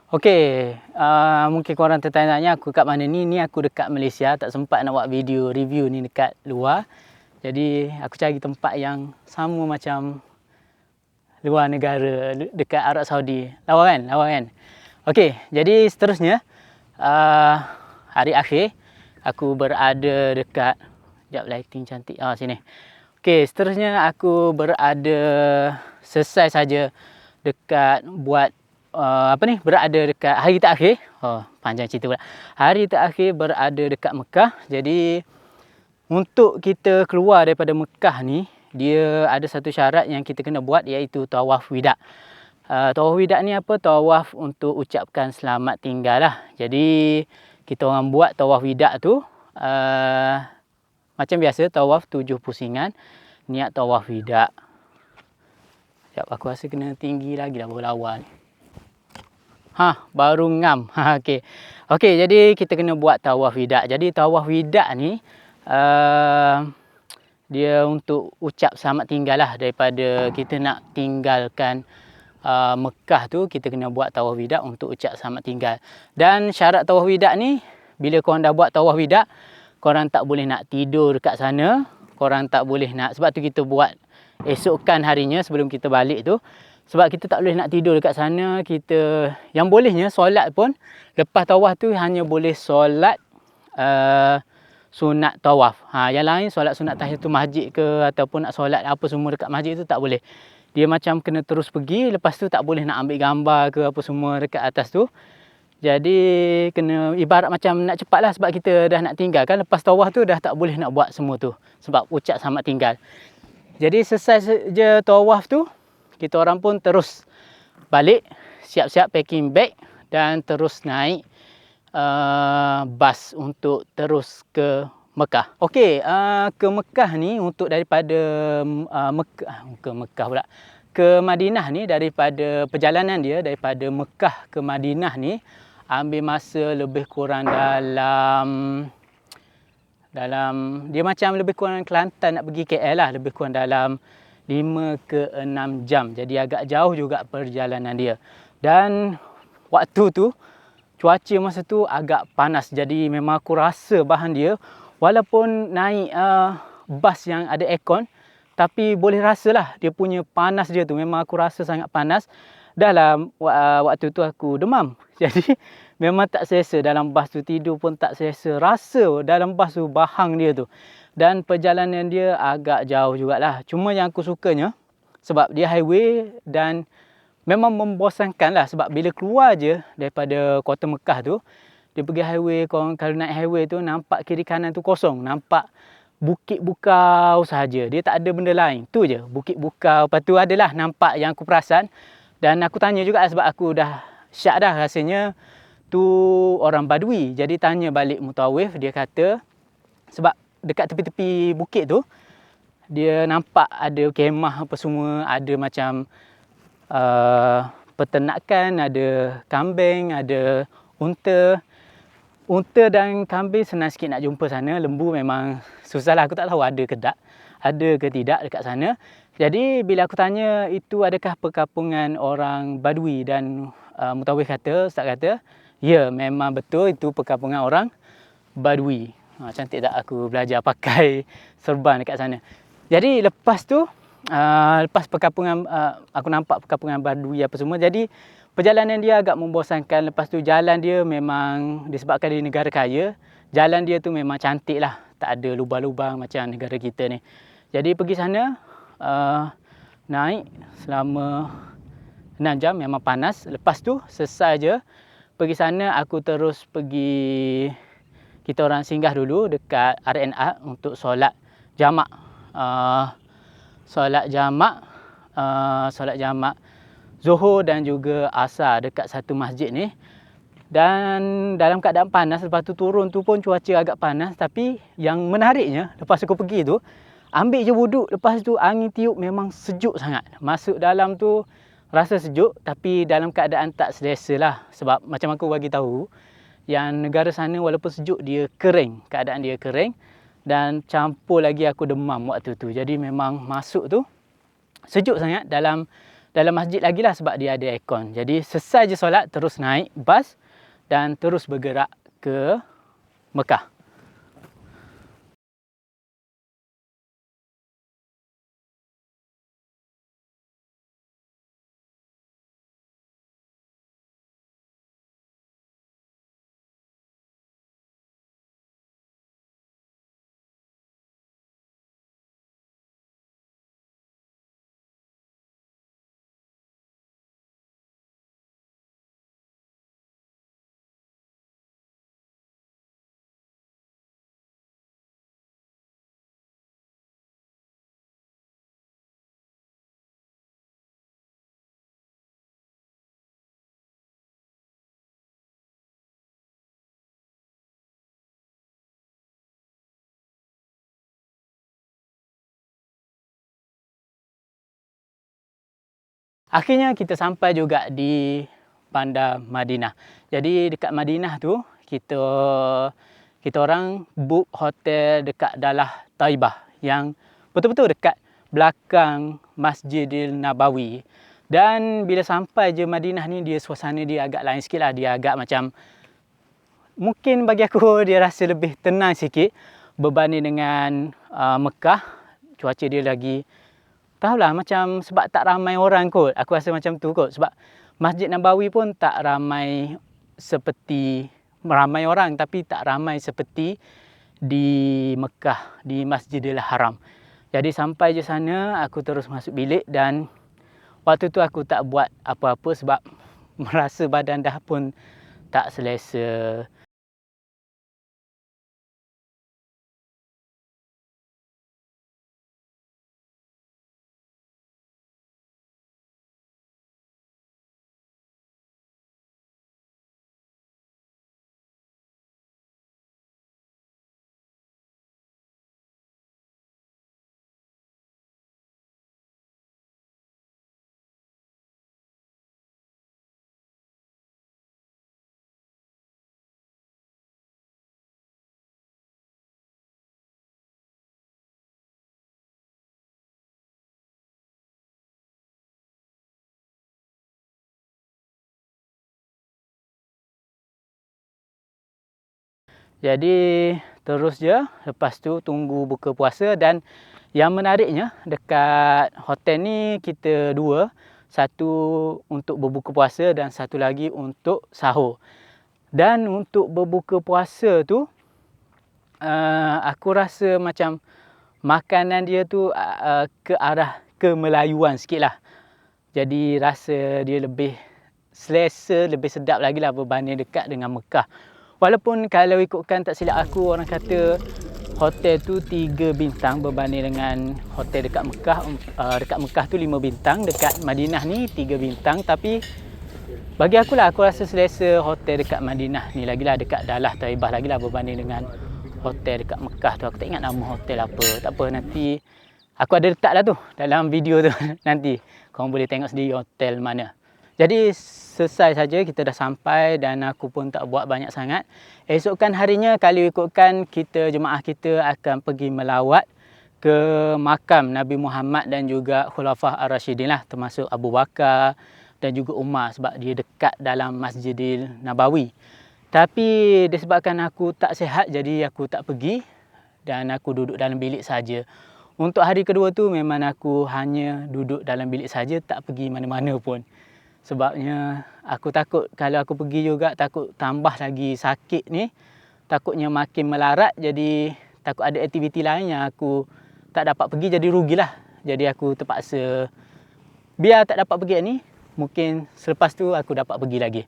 Okey, mungkin korang tertanya-tanya aku kat mana ni. Ni aku dekat Malaysia, tak sempat nak buat video review ni dekat luar. Jadi aku cari tempat yang sama macam luar negara, dekat Arab Saudi. Lawa kan? Lawa kan? Okey, jadi seterusnya hari akhir aku berada dekat, sekejap lighting cantik. Sini. Okey, seterusnya aku berada selesai saja dekat buat berada dekat hari terakhir. Panjang cerita pula. Hari terakhir berada dekat Mekah. Jadi untuk kita keluar daripada Mekah ni, dia ada satu syarat yang kita kena buat, iaitu tawaf wida'. Tawaf wida' ni apa? Tawaf untuk ucapkan selamat tinggal lah. Jadi kita orang buat tawaf wida' tu macam biasa, tawaf 7 pusingan, niat tawaf wida'. Sekejap, aku rasa kena tinggi lagi dah lawa ni. Baru ngam. Okey. Okey, jadi kita kena buat tawaf wida'. Jadi tawaf wida' ni dia untuk ucap selamat tinggal lah, daripada kita nak tinggalkan Mekah tu, kita kena buat tawaf wida' untuk ucap selamat tinggal. Dan syarat tawaf wida' ni, bila korang dah buat tawaf wida', korang tak boleh nak tidur dekat sana. Korang tak boleh nak, sebab tu kita buat esokkan harinya sebelum kita balik tu. Sebab kita tak boleh nak tidur dekat sana. Kita, yang bolehnya solat pun lepas tawaf tu hanya boleh solat sunat tawaf. Yang lain solat sunat tahiyatul masjid ke, ataupun nak solat apa semua dekat masjid tu tak boleh. Dia macam kena terus pergi, lepas tu tak boleh nak ambil gambar ke apa semua dekat atas tu. Jadi kena ibarat macam nak cepat lah, sebab kita dah nak tinggal kan. Lepas tawaf tu dah tak boleh nak buat semua tu, sebab ucap selamat tinggal. Jadi selesai je tawaf tu, kita orang pun terus balik, siap-siap packing bag dan terus naik bas untuk terus ke Mekah. Okey, ke Mekah ni, untuk daripada ke Madinah ni, daripada perjalanan dia daripada Mekah ke Madinah ni ambil masa lebih kurang dalam dia macam lebih kurang Kelantan nak pergi KL lah, lebih kurang dalam 5 ke 6 jam. Jadi agak jauh juga perjalanan dia. Dan waktu tu cuaca masa tu agak panas. Jadi memang aku rasa bahan dia, walaupun naik bas yang ada aircon, tapi boleh rasalah dia punya panas dia tu. Memang aku rasa sangat panas. Dah lah waktu tu aku demam. Jadi memang tak selesa dalam bas tu, tidur pun tak selesa. Rasa dalam bas tu bahang dia tu. Dan perjalanan dia agak jauh jugalah. Cuma yang aku sukanya, sebab dia highway dan memang membosankan lah. Sebab bila keluar je daripada kota Mekah tu, dia pergi highway, kalau naik highway tu nampak kiri kanan tu kosong. Nampak bukit bukau sahaja. Dia tak ada benda lain. Tu je, bukit bukau. Lepas tu adalah nampak yang aku perasan. Dan aku tanya juga sebab aku dah syak dah rasanya tu orang Badui. Jadi tanya balik mutawif, dia kata sebab dekat tepi-tepi bukit tu dia nampak ada kemah apa semua, ada macam peternakan, ada kambing, ada unta. Unta dan kambing senang sikit nak jumpa sana. Lembu memang susah lah, aku tak tahu ada ke tidak dekat sana. Jadi bila aku tanya itu adakah perkampungan orang Badui, dan mutawif kata, ustaz kata, ya memang betul itu perkampungan orang Badui. Cantik tak aku belajar pakai serban dekat sana. Jadi lepas tu, lepas perkampungan, aku nampak perkampungan Badui apa semua. Jadi perjalanan dia agak membosankan. Lepas tu jalan dia memang, disebabkan di negara kaya, jalan dia tu memang cantik lah. Tak ada lubang-lubang macam negara kita ni. Jadi pergi sana, naik selama 6 jam, memang panas. Lepas tu selesai je pergi sana, aku terus pergi, kita orang singgah dulu dekat R&R untuk solat jamak. Solat jamak Zuhur dan juga Asar dekat satu masjid ni. Dan dalam keadaan panas, lepas tu turun tu pun cuaca agak panas. Tapi yang menariknya, lepas aku pergi tu, ambil je wuduk, lepas tu angin tiup memang sejuk sangat. Masuk dalam tu rasa sejuk, tapi dalam keadaan tak selesa lah. Sebab macam aku bagi tahu, yang negara sana walaupun sejuk, dia kering, keadaan dia kering. Dan campur lagi aku demam waktu tu. Jadi memang masuk tu sejuk sangat dalam dalam masjid lagi lah sebab dia ada aircon. Jadi selesai je solat terus naik bas dan terus bergerak ke Mekah. Akhirnya kita sampai juga di Bandar Madinah. Jadi dekat Madinah tu kita orang book hotel dekat Dalah Taibah yang betul-betul dekat belakang Masjidil Nabawi. Dan bila sampai je Madinah ni, suasana dia agak lain sikit lah. Dia agak macam, mungkin bagi aku dia rasa lebih tenang sikit berbanding dengan Mekah. Cuaca dia lagi, tahulah, macam sebab tak ramai orang kot. Aku rasa macam tu kot. Sebab Masjid Nabawi pun tak ramai seperti, ramai orang tapi tak ramai seperti di Mekah, di Masjidil Haram. Jadi sampai je sana, aku terus masuk bilik dan waktu tu aku tak buat apa-apa sebab merasa badan dah pun tak selesa. Jadi terus je, lepas tu tunggu buka puasa. Dan yang menariknya dekat hotel ni kita dua, satu untuk berbuka puasa dan satu lagi untuk sahur. Dan untuk berbuka puasa tu aku rasa macam makanan dia tu ke arah kemelayuan sikit lah. Jadi rasa dia lebih selesa, lebih sedap lagi lah berbanding dekat dengan Mekah. Walaupun kalau ikutkan, tak silap aku, orang kata hotel tu 3 bintang berbanding dengan hotel dekat Mekah. Dekat Mekah tu 5 bintang, dekat Madinah ni 3 bintang. Tapi bagi akulah, aku rasa selesa hotel dekat Madinah ni lagilah, dekat Dalah Taibah lagilah berbanding dengan hotel dekat Mekah tu. Aku tak ingat nama hotel apa. Tak apa, nanti aku ada letak lah tu dalam video tu. Nanti korang boleh tengok sendiri hotel mana. Jadi selesai saja, kita dah sampai dan aku pun tak buat banyak sangat. Esokkan harinya, kalau ikutkan, jemaah kita akan pergi melawat ke makam Nabi Muhammad dan juga Khulafah Ar-Rasyidin lah, termasuk Abu Bakar dan juga Umar sebab dia dekat dalam Masjidil Nabawi. Tapi disebabkan aku tak sihat, jadi aku tak pergi dan aku duduk dalam bilik saja. Untuk hari kedua tu memang aku hanya duduk dalam bilik saja, tak pergi mana-mana pun. Sebabnya aku takut kalau aku pergi juga, takut tambah lagi sakit ni. Takutnya makin melarat, jadi takut ada aktiviti lain yang aku tak dapat pergi, jadi rugilah. Jadi aku terpaksa, biar tak dapat pergi ni, mungkin selepas tu aku dapat pergi lagi.